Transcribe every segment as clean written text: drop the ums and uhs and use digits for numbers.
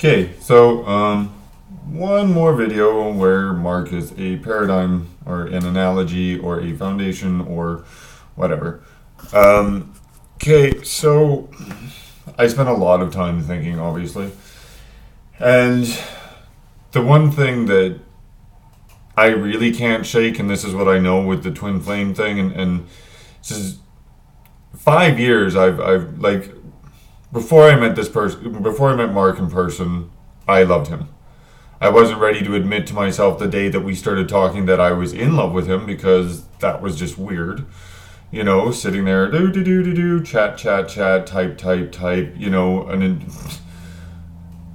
Okay, so one more video where Mark is a paradigm or an analogy or a foundation or whatever. Okay, so I spent a lot of time thinking, obviously, and the one thing that I really can't shake, and this is what I know with the twin flame thing, and this is 5 years. I've like before I met this person, before I met Mark in person, I loved him. I wasn't ready to admit to myself the day that we started talking that I was in love with him because that was just weird. You know, sitting there, chat, type, you know, and then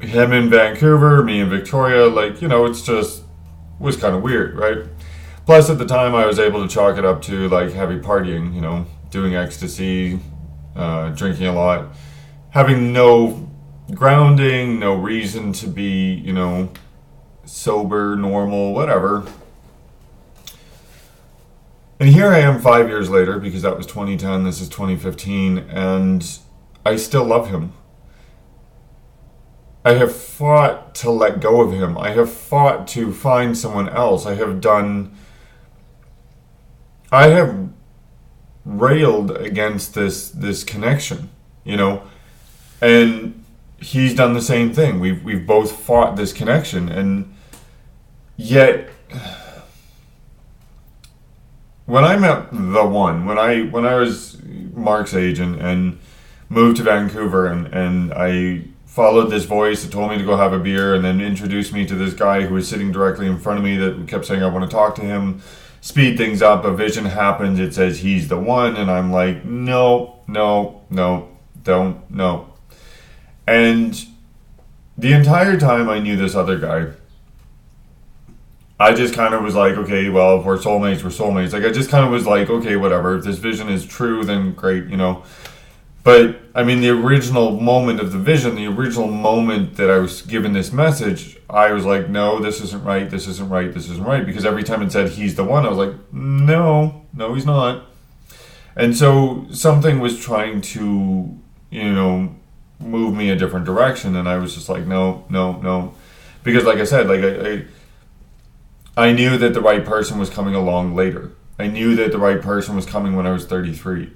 him in Vancouver, me in Victoria, like, you know, it's just was kind of weird, right? Plus, at the time, I was able to chalk it up to like heavy partying, you know, doing ecstasy, drinking a lot, having no grounding, no reason to be, you know, sober, normal, whatever. And here I am 5 years later, because that was 2010, this is 2015, and I still love him. I have fought to let go of him. I have fought to find someone else. I have railed against this connection, you know, and he's done the same thing. We've both fought this connection, and yet when I met the one, when I was Mark's age and moved to Vancouver, and I followed this voice that told me to go have a beer and then introduced me to this guy who was sitting directly in front of me that kept saying I want to talk to him, speed things up, a vision happens, it says he's the one, and I'm like, no, don't, no. And the entire time I knew this other guy, I just kind of was like, okay, well, if we're soulmates, we're soulmates. Like, I just kind of was like, okay, whatever. If this vision is true, then great, you know. But, I mean, the original moment of the vision, the original moment that I was given this message, I was like, no, this isn't right, this isn't right, this isn't right. Because every time it said he's the one, I was like, no, he's not. And so something was trying to, you know, move me a different direction. And I was just like, no. Because, like I said, like I knew that the right person was coming along later. I knew that the right person was coming when I was 33.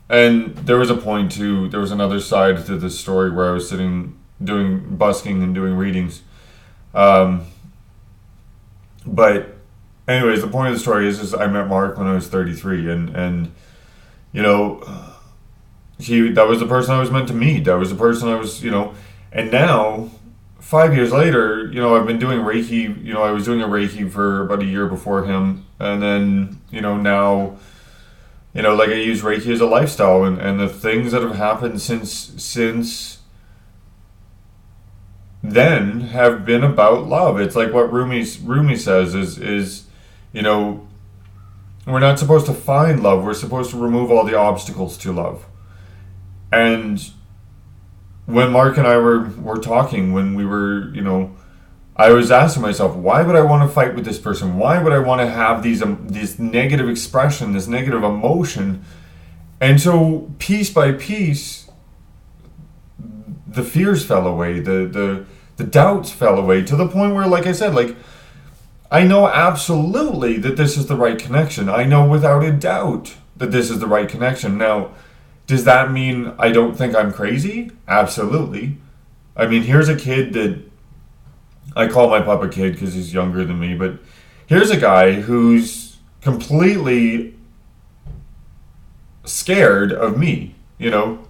And there was a point too, there was another side to this story where I was sitting doing busking and doing readings. But anyways, the point of the story is I met Mark when I was 33, and you know, that was the person I was meant to meet. That was the person I was, you know, and now 5 years later, you know, I've been doing Reiki, you know, I was doing a Reiki for about a year before him, and then, you know, now, you know, like I use Reiki as a lifestyle, and the things that have happened since then have been about love. It's like what Rumi says is, you know, we're not supposed to find love, we're supposed to remove all the obstacles to love. And when Mark and I were talking, when we were, you know, I was asking myself, why would I want to fight with this person? Why would I want to have this negative expression, this negative emotion? And so piece by piece, the fears fell away, the doubts fell away, to the point where, like I said, like, I know absolutely that this is the right connection. I know without a doubt that this is the right connection. Now, does that mean I don't think I'm crazy? Absolutely. I mean, here's a kid that I call my puppet kid because he's younger than me, but here's a guy who's completely scared of me, you know.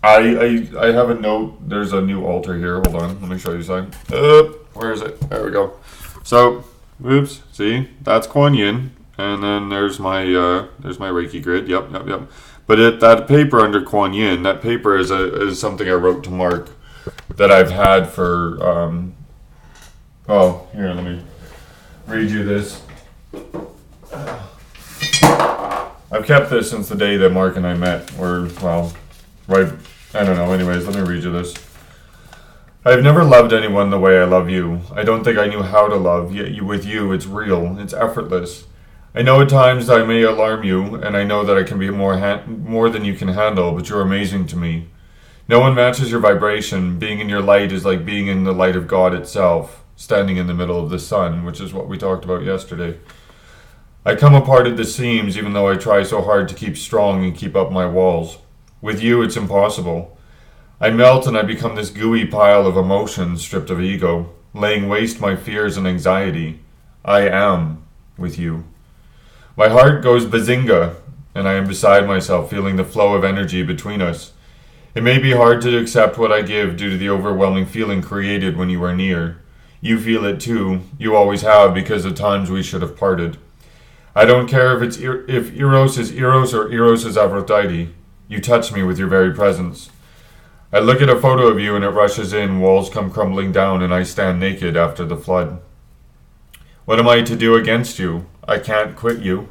I have a note. There's a new altar here. Hold on. Let me show you something. Where is it? There we go. So, oops. See? That's Kuan Yin. And then there's my Reiki grid. Yep. But that paper under Kuan Yin, that paper is something I wrote to Mark that I've had for... Oh, here, let me read you this. I've kept this since the day that Mark and I met, or, well, right, I don't know, anyways, let me read you this. I've never loved anyone the way I love you. I don't think I knew how to love, yet with you, it's real, it's effortless. I know at times I may alarm you, and I know that I can be more than you can handle, but you're amazing to me. No one matches your vibration. Being in your light is like being in the light of God itself, standing in the middle of the sun, which is what we talked about yesterday. I come apart at the seams even though I try so hard to keep strong and keep up my walls. With you, it's impossible. I melt and I become this gooey pile of emotions stripped of ego, laying waste my fears and anxiety. I am with you. My heart goes bazinga, and I am beside myself, feeling the flow of energy between us. It may be hard to accept what I give due to the overwhelming feeling created when you are near. You feel it too. You always have, because of times we should have parted. I don't care if Eros is Eros or Eros is Aphrodite. You touch me with your very presence. I look at a photo of you and it rushes in, walls come crumbling down, and I stand naked after the flood. What am I to do against you? I can't quit you.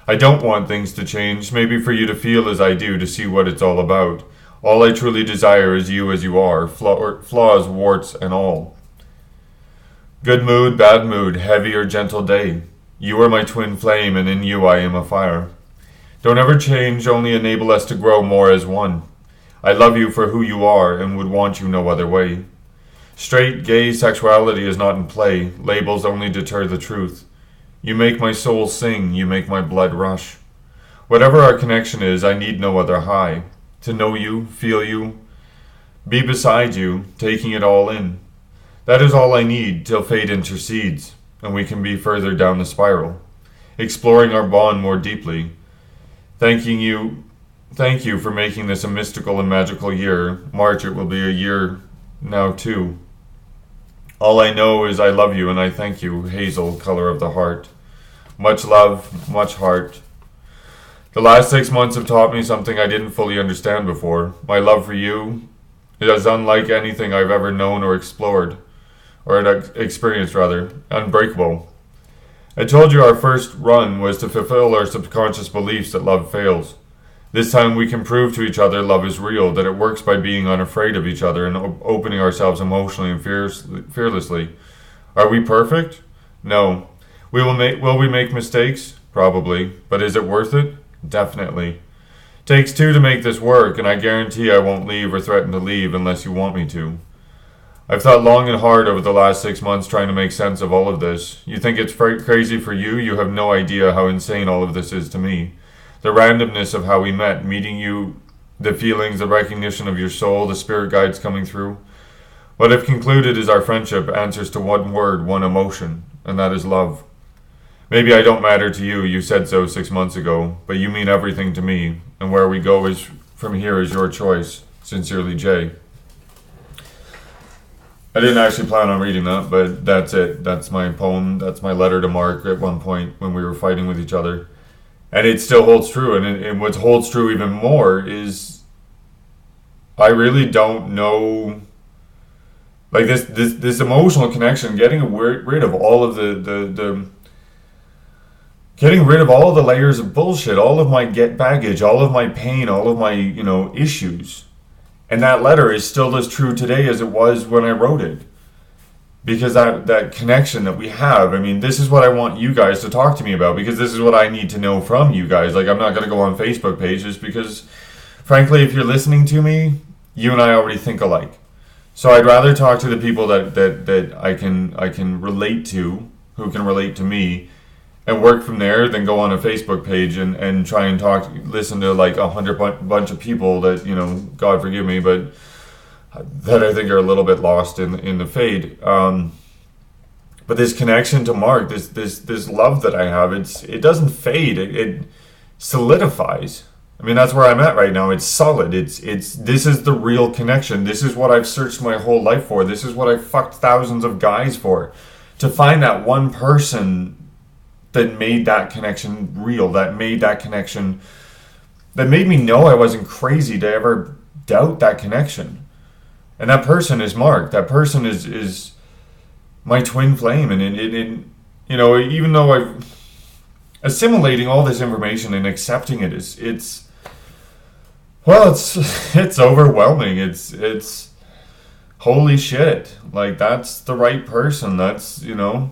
I don't want things to change, maybe for you to feel as I do, to see what it's all about. All I truly desire is you as you are, flaws, warts, and all. Good mood, bad mood, heavy or gentle day. You are my twin flame, and in you I am a fire. Don't ever change, only enable us to grow more as one. I love you for who you are and would want you no other way. Straight, gay sexuality is not in play. Labels only deter the truth. You make my soul sing, you make my blood rush. Whatever our connection is, I need no other high. To know you, feel you, be beside you, taking it all in. That is all I need till fate intercedes, and we can be further down the spiral, exploring our bond more deeply. Thank you for making this a mystical and magical year. March, it will be a year now too. All I know is I love you and I thank you, Hazel, color of the heart. Much love, much heart. The last 6 months have taught me something I didn't fully understand before. My love for you is unlike anything I've ever known or explored, or experienced rather, unbreakable. I told you our first run was to fulfill our subconscious beliefs that love fails. This time we can prove to each other love is real, that it works by being unafraid of each other and opening ourselves emotionally and fearlessly. Are we perfect? No. Will we make mistakes? Probably. But is it worth it? Definitely. Takes two to make this work, and I guarantee I won't leave or threaten to leave unless you want me to. I've thought long and hard over the last 6 months trying to make sense of all of this. You think it's crazy for you? You have no idea how insane all of this is to me. The randomness of how we met, meeting you, the feelings, the recognition of your soul, the spirit guides coming through. What I've concluded is our friendship answers to one word, one emotion, and that is love. Maybe I don't matter to you, you said so 6 months ago, but you mean everything to me, and where we go is from here is your choice. Sincerely, Jay. I didn't actually plan on reading that, but that's it. That's my poem. That's my letter to Mark at one point when we were fighting with each other. And it still holds true. And what holds true even more is I really don't know, like this emotional connection, getting rid of all of getting rid of all of the layers of bullshit, all of my baggage, all of my pain, all of my, issues. And that letter is still as true today as it was when I wrote it. Because that connection that we have, this is what I want you guys to talk to me about, because this is what I need to know from you guys. Like, I'm not going to go on Facebook pages because, frankly, if you're listening to me, you and I already think alike. So I'd rather talk to the people that I can relate to, who can relate to me, and work from there, than go on a Facebook page and try and listen to like 100 bunch of people that, God forgive me, but that I think are a little bit lost in the fade. But this connection to Mark, this love that I have, it doesn't fade. It solidifies. That's where I'm at right now. It's solid. This is the real connection. This is what I've searched my whole life for. This is what I fucked thousands of guys for. To find that one person that made that connection real, that made that connection, that made me know I wasn't crazy to ever doubt that connection. And that person is Mark. That person is my twin flame. And even though I'm assimilating all this information and accepting it, it's overwhelming. It's holy shit. Like, that's the right person. That's, and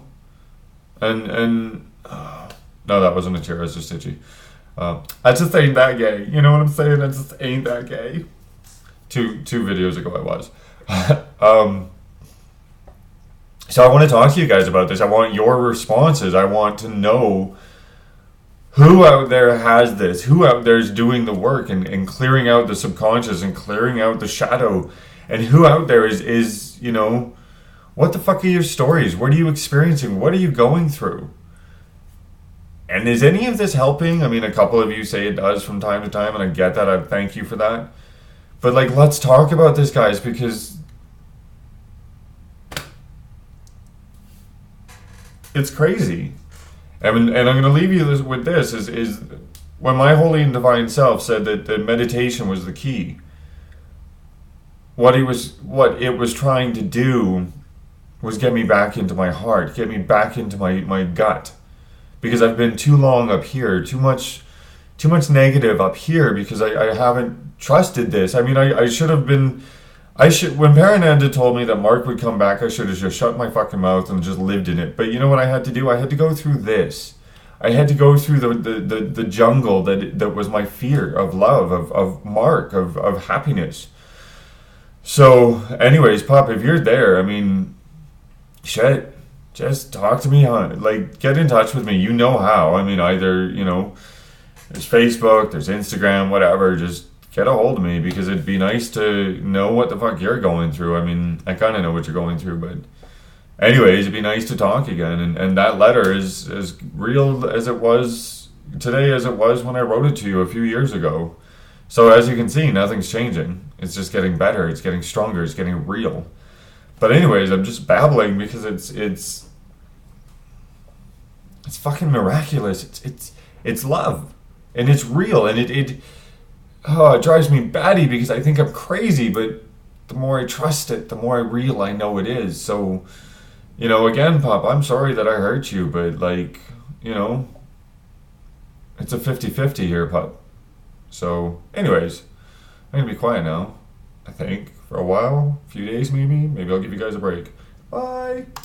no, that wasn't a tear. It was just itchy. I just ain't that gay. You know what I'm saying? I just ain't that gay. Two videos ago I was. So I want to talk to you guys about this. I want your responses. I want to know who out there has this, who out there is doing the work and clearing out the subconscious and clearing out the shadow, and who out there is, you know, what the fuck are your stories? What are you experiencing? What are you going through? And is any of this helping? I mean, a couple of you say it does from time to time, and I get that. I thank you for that. But like, let's talk about this, guys, because it's crazy. And I'm going to leave you with this, is when my holy and divine self said that meditation was the key, what it was trying to do was get me back into my heart, get me back into my gut. Because I've been too long up here, too much negative up here, because I haven't trusted this. I mean, I should have been... when Parananda told me that Mark would come back, I should have just shut my fucking mouth and just lived in it. But you know what I had to do? I had to go through this. I had to go through the jungle that was my fear of love, of Mark, of happiness. So, anyways, Pop, if you're there, I mean, shit, just talk to me, hon. Like, get in touch with me. You know how. I mean, either, you know, there's Facebook, there's Instagram, whatever, just get a hold of me, because it'd be nice to know what the fuck you're going through. I mean, I kind of know what you're going through, but anyways, it'd be nice to talk again. And that letter is as real as it was today as it was when I wrote it to you a few years ago. So as you can see, nothing's changing. It's just getting better. It's getting stronger. It's getting real. But anyways, I'm just babbling because it's fucking miraculous. It's love, and it's real, and it drives me batty because I think I'm crazy, but the more I trust it, the more real I know it is. So, you know, again, Pop, I'm sorry that I hurt you, but like, you know, it's a 50-50 here, Pop. So, anyways, I'm gonna be quiet now, I think, for a while, a few days maybe. Maybe I'll give you guys a break. Bye!